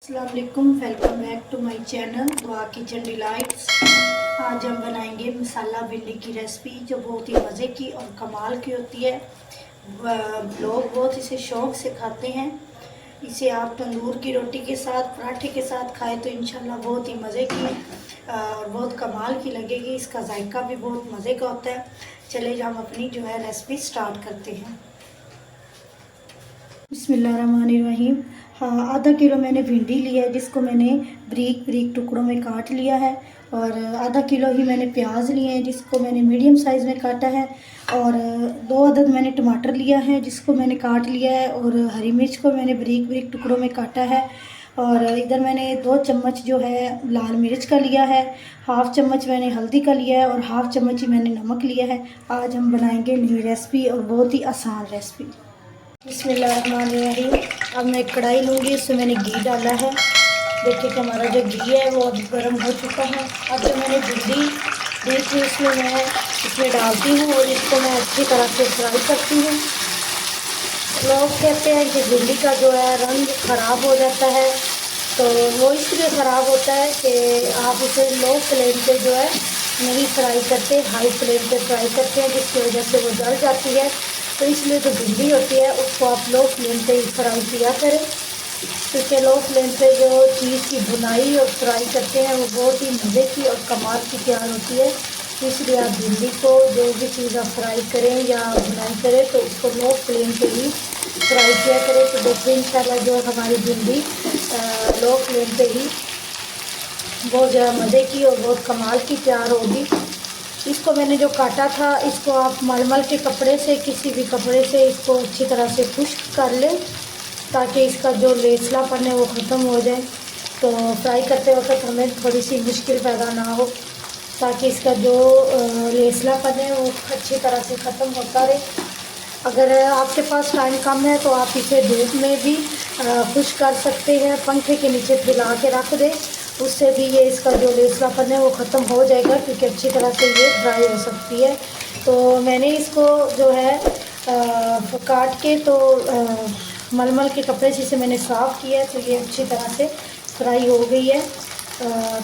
अस्सलाम वालेकुम, welcome back to my channel Dua kitchen delights. आज हम बनाएंगे मसाला भिंडी की रेसिपी जो बहुत ही मज़े की और कमाल की होती है। लोग बहुत इसे शौक़ से खाते हैं। इसे आप तंदूर की रोटी के साथ, पराठे के साथ खाएं तो इंशाल्लाह बहुत ही मज़े की और बहुत कमाल की लगेगी। इसका जायका भी बहुत मज़े का होता है। चले हम अपनी जो है रेसिपी स्टार्ट करते हैं। बिस्मिल्लाहिर्रहमानिर्रहीम। हाँ, आधा किलो मैंने भिंडी लिया है जिसको मैंने बारीक बारीक टुकड़ों में काट लिया है। और आधा किलो ही मैंने प्याज लिए हैं जिसको मैंने मीडियम साइज़ में काटा है। और 2 अदद मैंने टमाटर लिया है जिसको मैंने काट लिया है। और हरी मिर्च को मैंने बारीक बारीक टुकड़ों में काटा है। और इधर मैंने 2 चम्मच जो है लाल मिर्च का लिया है, हाफ़ चम्मच मैंने हल्दी का लिया है और हाफ़ चम्मच ही मैंने नमक लिया है। आज हम बनाएंगे नई रेसिपी और बहुत ही आसान रेसिपी। बिस्मिल्लाहिर्रहमानिर्रहीम। अब मैं कढ़ाई लूँगी, उसमें मैंने घी डाला है। देखिए कि हमारा जो घी है वो अब गर्म हो चुका है। अब जो मैंने भिंडी ली थी उसमें मैं इसमें डालती हूँ और इसको मैं अच्छी तरह से फ्राई करती हूँ। लोग कहते हैं कि भिंडी का जो है रंग ख़राब हो जाता है, तो वो इसलिए ख़राब होता है कि आप उसे लो फ्लेम पे जो है नहीं फ्राई करते, हाई फ्लेम पे फ्राई करते हैं, जिसकी वजह से वो जल जाती है। तो इसलिए जो भिंडी होती है उसको आप लो फ्लेम पे ही फ्राई किया करें, क्योंकि लो फ्लेम पे जो चीज़ की भुनाई और फ्राई करते हैं वो बहुत ही मज़े की और कमाल की तैयार होती है। तो इसलिए आप भिंडी को जो भी चीज़ आप फ्राई करें या भुनाई करें तो उसको लो फ्लेम पे ही फ्राई किया करें। तो देखिए इंशाल्लाह जो हमारी भिंडी लो फ्लेम पे ही बहुत ज़्यादा मज़े की और बहुत कमाल की तैयार होगी। इसको मैंने जो काटा था इसको आप मलमल के कपड़े से, किसी भी कपड़े से इसको अच्छी तरह से खुश्क कर लें ताकि इसका जो लेसलापन है वो ख़त्म हो जाए। तो फ्राई करते वक्त हमें थोड़ी सी मुश्किल पैदा ना हो, ताकि इसका जो लेसलापन है वो अच्छी तरह से ख़त्म होता रहे। अगर आपके पास टाइम कम है तो आप इसे धूप में भी खुश्क कर सकते हैं, पंखे के नीचे फैला के रख दें, उससे भी ये इसका जो लेसलापन है वो ख़त्म हो जाएगा, क्योंकि अच्छी तरह से ये ड्राई हो सकती है। तो मैंने इसको जो है काट के तो मलमल के कपड़े से इसे मैंने साफ़ किया है, तो ये अच्छी तरह से फ्राई हो गई है।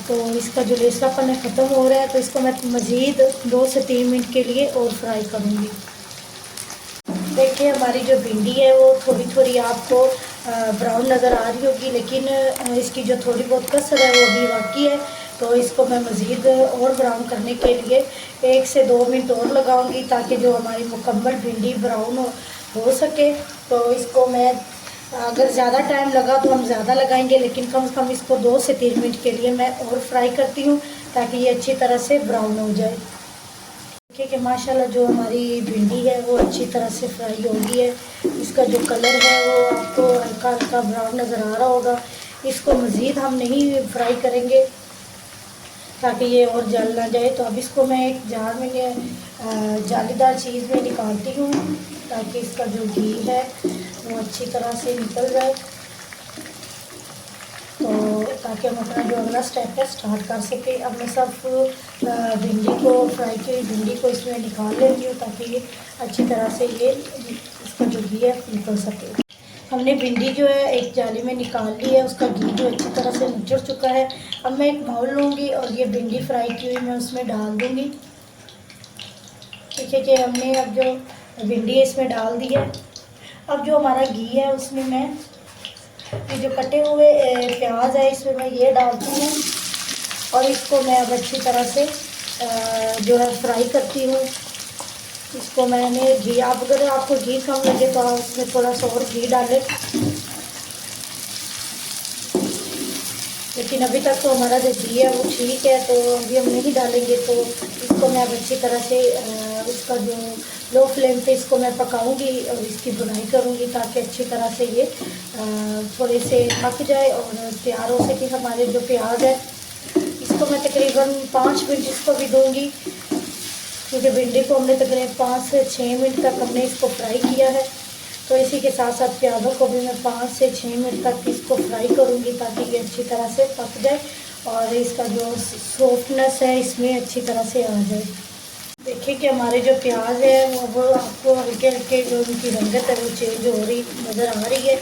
तो इसका जो लेसलापन है ख़त्म हो रहा है। तो इसको मैं मज़ीद 2 से 3 मिनट के लिए और फ्राई करूँगी। देखिए हमारी जो भिंडी है वो थोड़ी थोड़ी आपको ब्राउन नज़र आ रही होगी, लेकिन इसकी जो थोड़ी बहुत कसर है वो भी बाकी है। तो इसको मैं मज़ीद और ब्राउन करने के लिए 1 से 2 मिनट और लगाऊंगी, ताकि जो हमारी मुकम्मल भिंडी ब्राउन हो सके। तो इसको मैं, अगर ज़्यादा टाइम लगा तो हम ज़्यादा लगाएंगे, लेकिन कम से कम इसको 2 से 3 मिनट के लिए मैं और फ्राई करती हूँ ताकि ये अच्छी तरह से ब्राउन हो जाए। देखिए कि माशाल्लाह जो हमारी भिंडी है वो अच्छी तरह से फ्राई हो गई है। इसका जो कलर है वो आपको हल्का हल्का ब्राउन नज़र आ रहा होगा। इसको मज़ीद हम नहीं फ्राई करेंगे ताकि ये और जल ना जाए। तो अब इसको मैं एक जार में जालीदार चीज़ में निकालती हूँ ताकि इसका जो घी है वो अच्छी तरह से निकल जाए, तो ताकि हम अपना जो अगला स्टेप है स्टार्ट कर सके। अब मैं सब भिंडी को, फ्राई की भिंडी को इसमें निकाल लेती हूँ ताकि अच्छी तरह से ये इसका जो घी है निकल सके। हमने भिंडी जो है एक जाली में निकाल ली है, उसका घी जो अच्छी तरह से निचड़ चुका है। अब मैं एक बाउल लूँगी और ये भिंडी फ्राई की हुई मैं उसमें डाल दूँगी। देखिए कि हमने अब जो भिंडी है इसमें डाल दी है। अब जो हमारा घी है उसमें मैं ये जो कटे हुए प्याज है इसमें मैं ये डालती हूँ और इसको मैं अब अच्छी तरह से जो है फ्राई करती हूँ। इसको मैंने घी, आप अगर आपको घी कम लगे तो आप उसमें थोड़ा सा और घी डालें, लेकिन अभी तक तो हमारा जो घी है वो ठीक है, तो अभी हम नहीं डालेंगे। तो इसको मैं अब अच्छी तरह से इसका जो लो फ्लेम पे इसको मैं पकाऊंगी और इसकी बुनाई करूंगी ताकि अच्छी तरह से ये थोड़े से पक जाए और तैयार हो सके। हमारे जो प्याज है इसको मैं तकरीबन 5 मिनट इसको भी दूँगी, क्योंकि भिंडी को हमने तकरीबन 5 से 6 मिनट तक हमने इसको फ्राई किया है। तो इसी के साथ साथ प्याज़ों को भी मैं 5 से 6 मिनट तक इसको फ्राई करूँगी ताकि ये अच्छी तरह से पक जाए और इसका जो सॉफ्टनेस है इसमें अच्छी तरह से आ जाए। देखिए कि हमारे जो प्याज है वो आपको हल्के हल्के जो उनकी रंगत है वो चेंज हो रही नज़र आ रही है।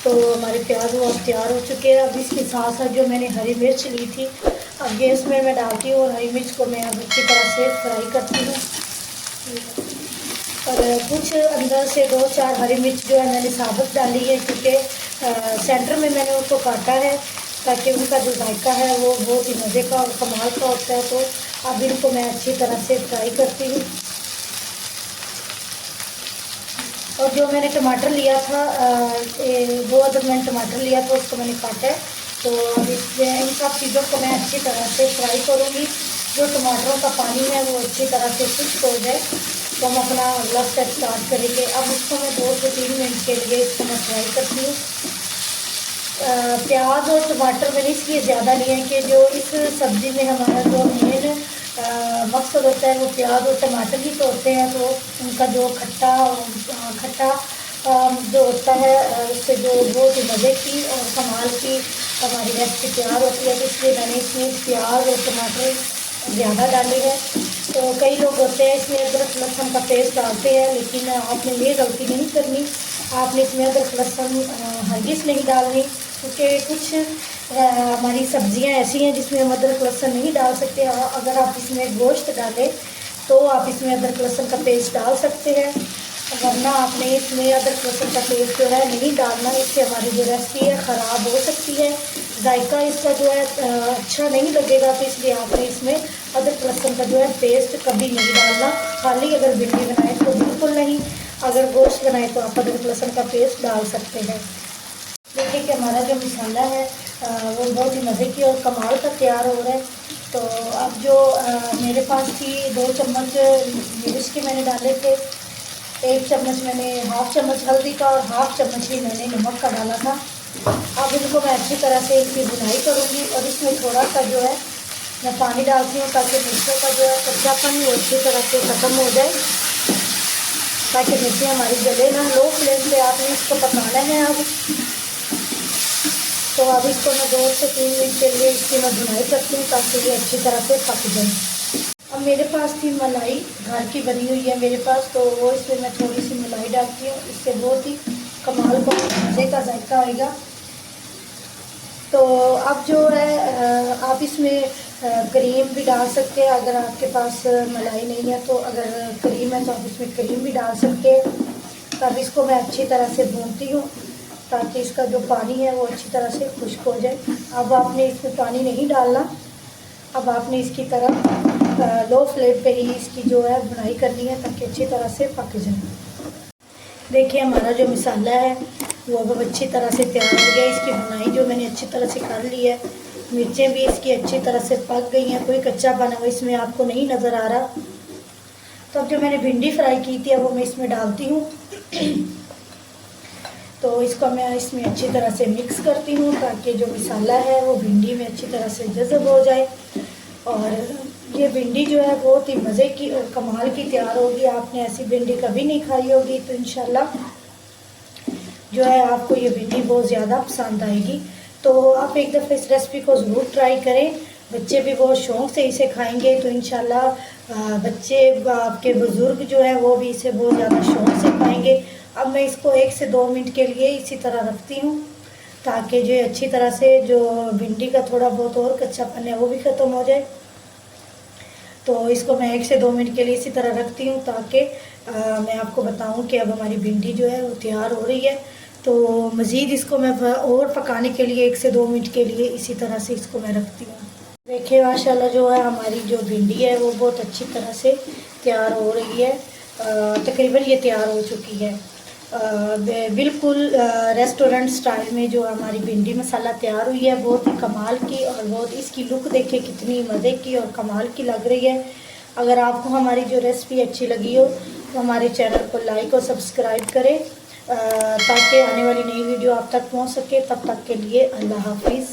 तो हमारे प्याज वो अब तैयार हो चुके हैं। अब इसके साथ साथ जो मैंने हरी मिर्च ली थी अब गैस में मैं डालती हूँ और हरी मिर्च को मैं अब अच्छी तरह से फ्राई करती हूँ। और कुछ अंदर से 2-4 हरी मिर्च जो है मैंने साबुत डाली है, क्योंकि सेंटर में मैंने उसको काटा है ताकि उनका जो जायका है वो बहुत ही मज़े का और कमाल का होता है। तो अब इनको मैं अच्छी तरह से फ्राई करती हूँ। और जो मैंने टमाटर लिया था 2 अदद मैंने टमाटर लिया था, उसको मैंने काटा है। तो इसमें इन सब चीज़ों को मैं अच्छी तरह से फ्राई करूँगी। जो टमाटरों का पानी है वो अच्छी तरह से खुश्क हो जाए तो हम अपना अगला स्टेप स्टार्ट करेंगे। अब इसको मैं 2 से 3 मिनट के लिए इसको मैं फ्राई करती हूँ। प्याज और टमाटर मैंने इसलिए ज़्यादा लिए हैं कि जो इस सब्ज़ी में हमारा जो मेन मकसद होता है वो प्याज और टमाटर ही तो होते हैं। तो उनका जो खट्टा जो होता है उससे जो बहुत ही मज़े की और कमाल की हमारी रेसिपी तैयार होती है। तो इसलिए मैंने इसमें प्याज और टमाटर ज़्यादा डाले हैं। तो कई लोग होते हैं इसमें अदरक लहसुन का पेस्ट डालते हैं, लेकिन आपने ये गलती नहीं करनी। आपने इसमें अदरक लहसुन हरगिज़ नहीं डालनी, क्योंकि कुछ हमारी सब्जियां ऐसी हैं जिसमें हम अदरक लहसुन नहीं डाल सकते। अगर आप इसमें गोश्त डालें तो आप इसमें अदरक लहसुन का पेस्ट डाल सकते हैं, वरना आपने इसमें अदरक लहसुन का पेस्ट जो है नहीं डालना। इससे हमारी जो रेसिपी है ख़राब हो सकती है, जायका इसका जो है अच्छा नहीं लगेगा। तो इसलिए आपने इसमें अदरक लहसुन का जो है पेस्ट कभी नहीं डालना। खाली अगर भिंडी बनाए तो बिल्कुल नहीं, अगर गोश्त बनाए तो आप अदरक लहसुन का पेस्ट डाल सकते हैं। देखिए कि हमारा जो मसाला है वो बहुत ही मज़े की और कमाल का तैयार हो रहा है। तो अब जो मेरे पास थी 2 चम्मच मिर्च के मैंने डाले थे, 1 चम्मच मैंने हाफ़ चम्मच हल्दी का और हाफ़ चम्मच ही मैंने नमक का डाला था। अब इनको मैं अच्छी तरह से इनकी भुनाई करूँगी और इसमें थोड़ा सा जो है मैं पानी डालती हूँ ताकि मिर्चों का जो है कच्चापन वो अच्छी तरह से ख़त्म हो जाए, ताकि मिर्चें हमारी जले ना। लो फ्लेम पे आपने इसको पकाना है। अब तो अब इसको मैं 2 से 3 मिनट के लिए इसकी मैं भुनाई करती हूँ ताकि ये अच्छी तरह से पक जाए। अब मेरे पास थी मलाई घर की बनी हुई है मेरे पास, तो वो इसमें मैं थोड़ी सी मलाई डालती हूँ। इससे बहुत ही कमाल का मज़े का जायका आएगा। तो अब जो है आप इसमें क्रीम भी डाल सकते हैं अगर आपके पास मलाई नहीं है। तो अगर क्रीम है तो आप इसमें क्रीम भी डाल सकते हैं। तब इसको मैं अच्छी तरह से भूनती हूँ ताकि इसका जो पानी है वो अच्छी तरह से खुश्क हो जाए। अब आपने इसमें पानी नहीं डालना, अब आपने इसकी तरफ लो फ्लेम पे ही इसकी जो है भुनाई करनी है ताकि अच्छी तरह से पक जाए। देखिए हमारा जो मसाला है वो अब अच्छी तरह से तैयार हो गया। इसकी भुनाई जो मैंने अच्छी तरह से कर ली है, मिर्चें भी इसकी अच्छी तरह से पक गई हैं, कोई कच्चा बना हुआ इसमें आपको नहीं नज़र आ रहा। तो अब जो मैंने भिंडी फ्राई की थी अब वो मैं इसमें डालती हूँ। तो इसको मैं इसमें अच्छी तरह से मिक्स करती हूँ ताकि जो मसाला है वो भिंडी में अच्छी तरह से जज़ब हो जाए। और ये भिंडी जो है बहुत ही मज़े की और कमाल की तैयार होगी। आपने ऐसी भिंडी कभी नहीं खाई होगी, तो इंशाल्लाह जो है आपको ये भिंडी बहुत ज़्यादा पसंद आएगी। तो आप एक दफ़ा इस रेसिपी को ज़रूर ट्राई करें, बच्चे भी बहुत शौक़ से इसे खाएंगे। तो इंशाल्लाह बच्चे आपके बुज़ुर्ग जो है वो भी इसे बहुत ज़्यादा शौक़ से खाएंगे। अब मैं इसको 1 से 2 मिनट के लिए इसी तरह रखती हूँ ताकि जो अच्छी तरह से जो भिंडी का थोड़ा बहुत और कच्चापन है वो भी ख़त्म हो जाए। तो इसको मैं 1 से 2 मिनट के लिए इसी तरह रखती हूँ ताकि मैं आपको बताऊँ कि अब हमारी भिंडी जो है वो तैयार हो रही है। तो मज़ीद इसको मैं और पकाने के लिए 1 से 2 मिनट के लिए इसी तरह से इसको मैं रखती हूँ। देखिए माशाल्लाह जो है हमारी जो भिंडी है वो बहुत अच्छी तरह से तैयार हो रही है। तकरीबन ये तैयार हो चुकी है। बिल्कुल रेस्टोरेंट स्टाइल में जो हमारी भिंडी मसाला तैयार हुई है, बहुत ही कमाल की। और बहुत इसकी लुक देखिए कितनी मज़े की और कमाल की लग रही है। अगर आपको हमारी जो रेसिपी अच्छी लगी हो तो हमारे चैनल को लाइक और सब्सक्राइब करें ताकि आने वाली नई वीडियो आप तक पहुंच सके। तब तक के लिए अल्लाह हाफिज़।